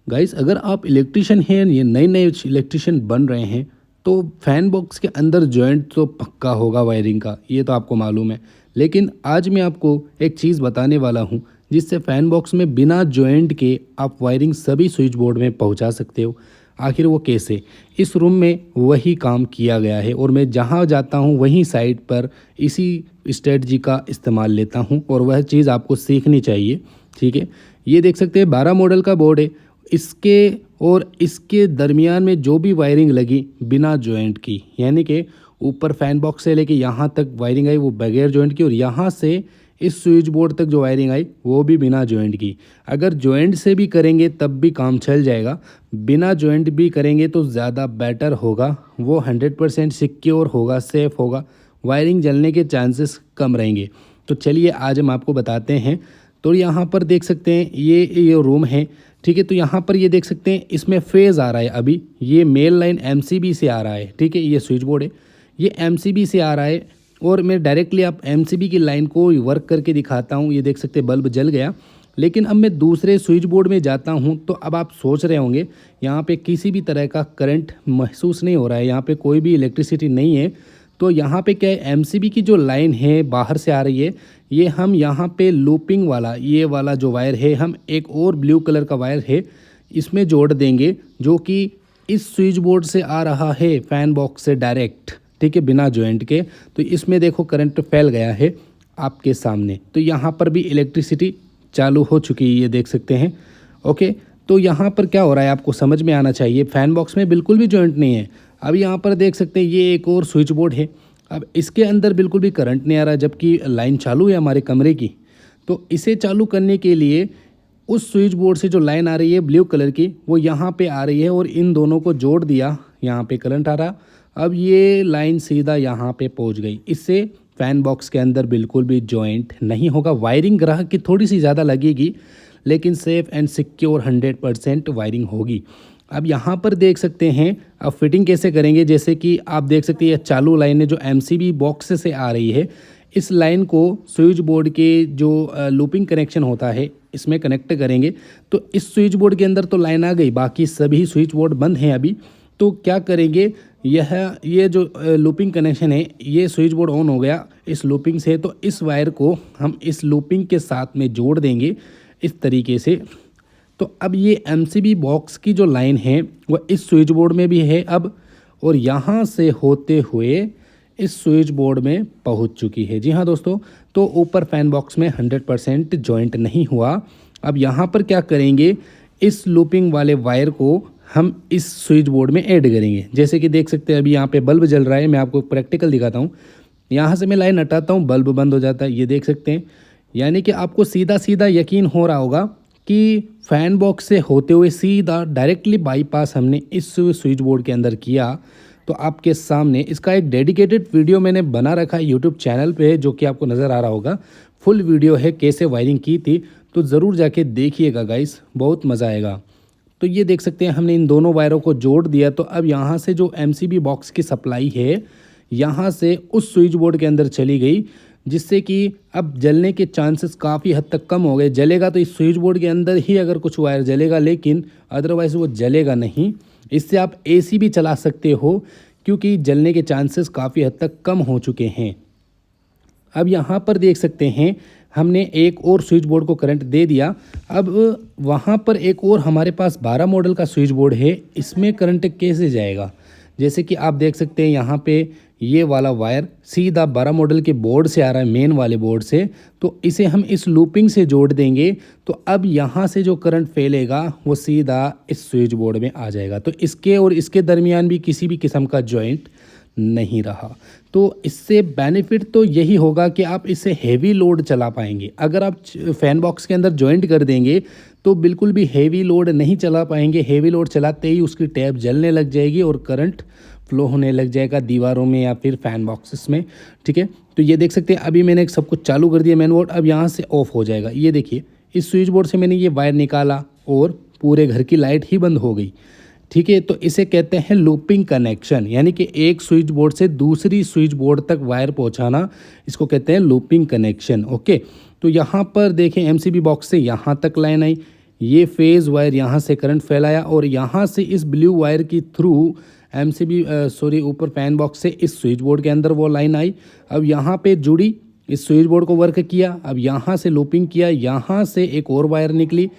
Guys, अगर आप electrician हैं, ये नए नए इलेक्ट्रिशियन बन रहे हैं, तो फैन बॉक्स के अंदर जॉइंट तो पक्का होगा वायरिंग का, ये तो आपको मालूम है। लेकिन आज मैं आपको एक चीज़ बताने वाला हूँ जिससे फैन बॉक्स में बिना जॉइंट के आप वायरिंग सभी स्विच बोर्ड में पहुँचा सकते हो। आखिर वो कैसे? इस रूम में वही काम किया गया है और मैं जहाँ जाता हूँ वहीं साइट पर इसी स्ट्रेटजी का इस्तेमाल लेता हूँ और वह चीज़ आपको सीखनी चाहिए। ठीक है, ये देख सकते हैं 12 मॉडल का बोर्ड है। इसके और इसके दरमियान में जो भी वायरिंग लगी बिना जॉइंट की, यानी कि ऊपर फैन बॉक्स से लेके यहाँ तक वायरिंग आई वो बगैर जॉइंट की, और यहाँ से इस स्विच बोर्ड तक जो वायरिंग आई वो भी बिना जॉइंट की। अगर जॉइंट से भी करेंगे तब भी काम चल जाएगा, बिना जॉइंट भी करेंगे तो ज़्यादा बेटर होगा। वो 100% सिक्योर होगा, सेफ़ होगा, वायरिंग जलने के चांसेस कम रहेंगे। तो चलिए आज हम आपको बताते हैं। तो यहाँ पर देख सकते हैं ये रूम है। ठीक है, तो यहाँ पर ये देख सकते हैं इसमें फेज़ आ रहा है। अभी ये मेल लाइन एमसीबी से आ रहा है। ठीक है, ये स्विच बोर्ड है, ये एमसीबी से आ रहा है और मैं डायरेक्टली आप एमसीबी की लाइन को वर्क करके दिखाता हूँ। ये देख सकते हैं बल्ब जल गया। लेकिन अब मैं दूसरे स्विच बोर्ड में जाता हूँ तो अब आप सोच रहे होंगे यहाँ पे किसी भी तरह का करंट महसूस नहीं हो रहा है, यहाँ पे कोई भी इलेक्ट्रिसिटी नहीं है। तो यहाँ पे क्या है, एमसीबी की जो लाइन है बाहर से आ रही है, ये हम यहाँ पे लूपिंग वाला ये वाला जो वायर है, हम एक और ब्लू कलर का वायर है इसमें जोड़ देंगे, जो कि इस स्विच बोर्ड से आ रहा है फैन बॉक्स से डायरेक्ट। ठीक है, बिना जॉइंट के। तो इसमें देखो करंट फैल गया है आपके सामने। तो यहाँ पर भी इलेक्ट्रिसिटी चालू हो चुकी है, ये देख सकते हैं। ओके, तो यहाँ पर क्या हो रहा है आपको समझ में आना चाहिए। फैन बॉक्स में बिल्कुल भी जॉइंट नहीं है। अब यहाँ पर देख सकते हैं ये एक और स्विच बोर्ड है। अब इसके अंदर बिल्कुल भी करंट नहीं आ रहा, जबकि लाइन चालू है हमारे कमरे की। तो इसे चालू करने के लिए उस स्विच बोर्ड से जो लाइन आ रही है ब्लू कलर की, वो यहाँ पे आ रही है और इन दोनों को जोड़ दिया, यहाँ पे करंट आ रहा। अब ये लाइन सीधा यहाँ पे पहुँच गई। इससे फैन बॉक्स के अंदर बिल्कुल भी जॉइंट नहीं होगा। वायरिंग ग्राहक की थोड़ी सी ज़्यादा लगेगी, लेकिन सेफ़ एंड सिक्योर 100% वायरिंग होगी। अब यहाँ पर देख सकते हैं अब फिटिंग कैसे करेंगे। जैसे कि आप देख सकते हैं ये चालू लाइन है जो एमसीबी बॉक्स से आ रही है। इस लाइन को स्विच बोर्ड के जो लूपिंग कनेक्शन होता है इसमें कनेक्ट करेंगे। तो इस स्विच बोर्ड के अंदर तो लाइन आ गई, बाकी सभी स्विच बोर्ड बंद हैं अभी। तो क्या करेंगे, ये जो लूपिंग कनेक्शन है, ये स्विच बोर्ड ऑन हो गया इस लूपिंग से। तो इस वायर को हम इस लूपिंग के साथ में जोड़ देंगे इस तरीके से। तो अब ये एमसीबी बॉक्स की जो लाइन है वह इस स्विच बोर्ड में भी है अब, और यहाँ से होते हुए इस स्विच बोर्ड में पहुँच चुकी है। जी हाँ दोस्तों, तो ऊपर फैन बॉक्स में 100% जॉइंट नहीं हुआ। अब यहाँ पर क्या करेंगे, इस लूपिंग वाले वायर को हम इस स्विच बोर्ड में ऐड करेंगे। जैसे कि देख सकते हैं अभी यहाँ पे बल्ब जल रहा है, मैं आपको प्रैक्टिकल दिखाता हूँ। यहाँ से मैं लाइन हटाता हूँ, बल्ब बंद हो जाता है, ये देख सकते हैं। यानी कि आपको सीधा सीधा यकीन हो रहा होगा कि फ़ैन बॉक्स से होते हुए सीधा डायरेक्टली बाईपास हमने इस स्विच बोर्ड के अंदर किया। तो आपके सामने इसका एक डेडिकेटेड वीडियो मैंने बना रखा है यूट्यूब चैनल पे, जो कि आपको नज़र आ रहा होगा। फुल वीडियो है कैसे वायरिंग की थी, तो ज़रूर जाके देखिएगा गाइस, बहुत मज़ा आएगा। तो ये देख सकते हैं हमने इन दोनों वायरों को जोड़ दिया। तो अब यहाँ से जो एमसीबी बॉक्स की सप्लाई है यहाँ से उस स्विच बोर्ड के अंदर चली गई, जिससे कि अब जलने के चांसेस काफ़ी हद तक कम हो गए। जलेगा तो इस स्विच बोर्ड के अंदर ही अगर कुछ वायर जलेगा, लेकिन अदरवाइज़ वो जलेगा नहीं। इससे आप एसी भी चला सकते हो, क्योंकि जलने के चांसेस काफ़ी हद तक कम हो चुके हैं। अब यहाँ पर देख सकते हैं हमने एक और स्विच बोर्ड को करंट दे दिया। अब वहाँ पर एक और हमारे पास 12 मॉडल का स्विच बोर्ड है, इसमें करंट कैसे जाएगा। जैसे कि आप देख सकते हैं यहाँ पे ये वाला वायर सीधा 12 मॉडल के बोर्ड से आ रहा है, मेन वाले बोर्ड से। तो इसे हम इस लूपिंग से जोड़ देंगे। तो अब यहाँ से जो करंट फैलेगा वो सीधा इस स्विच बोर्ड में आ जाएगा। तो इसके और इसके दरमियान भी किसी भी किस्म का जॉइंट नहीं रहा। तो इससे बेनिफिट तो यही होगा कि आप इससे हेवी लोड चला पाएंगे। अगर आप फैन बॉक्स के अंदर जॉइंट कर देंगे तो बिल्कुल भी हेवी लोड नहीं चला पाएंगे। हेवी लोड चलाते ही उसकी टैप जलने लग जाएगी और करंट फ्लो होने लग जाएगा दीवारों में या फिर फैन बॉक्सेस में। ठीक है, तो ये देख सकते हैं अभी मैंने सब कुछ चालू कर दिया, मेन बोर्ड अब यहाँ से ऑफ हो जाएगा। ये देखिए इस स्विच बोर्ड से मैंने ये वायर निकाला और पूरे घर की लाइट ही बंद हो गई। ठीक है, तो इसे कहते हैं लूपिंग कनेक्शन, यानी कि एक स्विच बोर्ड से दूसरी स्विच बोर्ड तक वायर पहुंचाना, इसको कहते हैं लूपिंग कनेक्शन। ओके, तो यहाँ पर देखें एमसीबी बॉक्स से यहाँ तक लाइन आई, ये फेज़ वायर यहाँ से करंट फैलाया और यहाँ से इस ब्लू वायर की थ्रू ऊपर फैन बॉक्स से इस स्विच बोर्ड के अंदर वो लाइन आई। अब यहाँ पे जुड़ी, इस स्विच बोर्ड को वर्क किया। अब यहाँ से लूपिंग किया, यहाँ से एक और वायर निकली,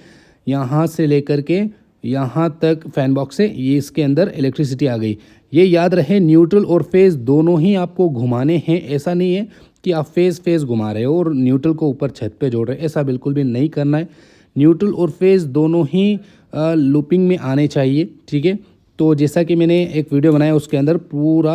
यहाँ से लेकर के यहाँ तक फैन बॉक्स से ये इसके अंदर इलेक्ट्रिसिटी आ गई। ये याद रहे, न्यूट्रल और फेज़ दोनों ही आपको घुमाने हैं। ऐसा नहीं है कि आप फेज़ घुमा रहे हो और न्यूट्रल को ऊपर छत पे जोड़ रहे हो, ऐसा बिल्कुल भी नहीं करना है। न्यूट्रल और फेज़ दोनों ही लूपिंग में आने चाहिए, ठीक है। तो जैसा कि मैंने एक वीडियो बनाया उसके अंदर पूरा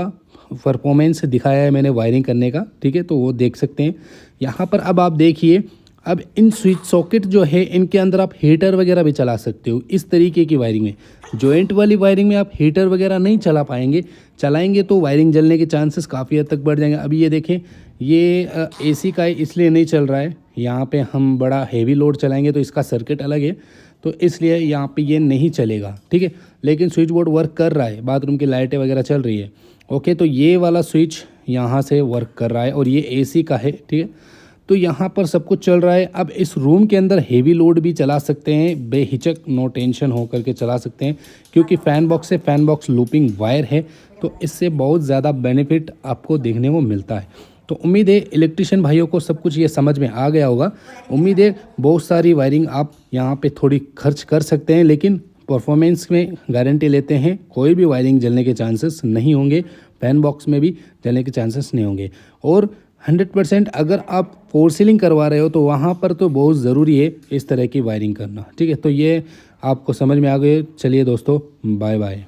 परफॉर्मेंस दिखाया है मैंने वायरिंग करने का, ठीक है, तो वो देख सकते हैं। यहाँ पर अब आप देखिए, अब इन स्विच सॉकेट जो है इनके अंदर आप हीटर वगैरह भी चला सकते हो। इस तरीके की वायरिंग में, जॉइंट वाली वायरिंग में आप हीटर वगैरह नहीं चला पाएंगे, चलाएंगे तो वायरिंग जलने के चांसेस काफ़ी हद तक बढ़ जाएंगे। अभी ये देखें, ये एसी का इसलिए नहीं चल रहा है, यहाँ पे हम बड़ा हेवी लोड चलाएंगे तो इसका सर्किट अलग है, तो इसलिए यहाँ पे ये नहीं चलेगा, ठीक है। लेकिन स्विच बोर्ड वर्क कर रहा है, बाथरूम की लाइटें वगैरह चल रही है, ओके। तो ये वाला स्विच यहाँ से वर्क कर रहा है और ये एसी का है, ठीक है। तो यहाँ पर सब कुछ चल रहा है। अब इस रूम के अंदर हेवी लोड भी चला सकते हैं, बेहिचक नो टेंशन हो करके चला सकते हैं, क्योंकि फ़ैन बॉक्स से फ़ैन बॉक्स लूपिंग वायर है, तो इससे बहुत ज़्यादा बेनिफिट आपको देखने को मिलता है। तो उम्मीद है इलेक्ट्रिशियन भाइयों को सब कुछ ये समझ में आ गया होगा। उम्मीद है बहुत सारी वायरिंग आप यहाँ पे थोड़ी खर्च कर सकते हैं, लेकिन परफॉर्मेंस में गारंटी लेते हैं कोई भी वायरिंग जलने के चांसेस नहीं होंगे, फैन बॉक्स में भी जलने के चांसेस नहीं होंगे। और 100% अगर आप फोर सीलिंग करवा रहे हो तो वहाँ पर तो बहुत ज़रूरी है इस तरह की वायरिंग करना, ठीक है। तो ये आपको समझ में आ गए। चलिए दोस्तों, बाय बाय।